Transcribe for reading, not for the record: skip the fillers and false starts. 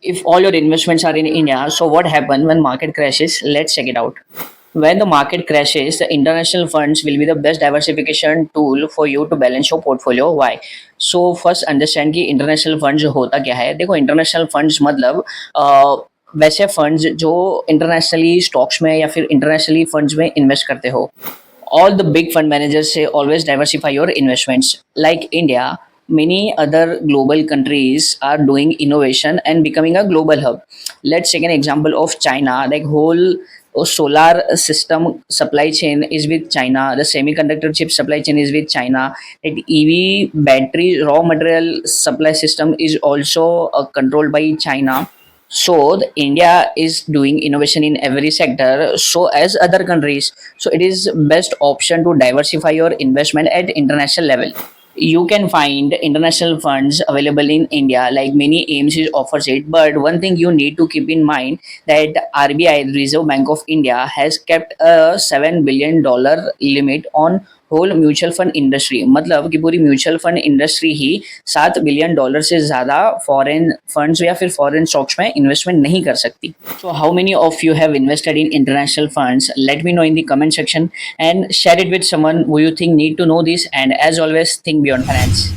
If all your investments are in India, so what happens when market crashes? Let's check it out. When the market crashes, the international funds will be the best diversification tool for you to balance your portfolio. Why? So first understand कि international funds होता क्या है. देखो international funds मतलब वैसे funds जो internationally stocks में या फिर internationally funds में invest करते हो. All the big fund managers say always diversify your investments. Like India, many other global countries are doing innovation and becoming a global hub. Let's take an example of China. Like whole solar system supply chain is with China. The semiconductor chip supply chain is with China. Like EV battery raw material supply system is also controlled by China. So the India is doing innovation in every sector, so as other countries. So it is best option to diversify your investment at international level. You can find international funds available in India, like many AMCs offers it. But one thing you need to keep in mind that RBI, Reserve Bank of India, has kept a $7 billion limit on whole mutual fund industry. मतलब कि पूरी mutual fund industry ही $7 billion से ज़्यादा foreign funds या फिर foreign stocks में investment नहीं कर सकती. So how many of you have invested in international funds? Let me know in the comment section and share it with someone who you think need to know this. And as always, think beyond finance.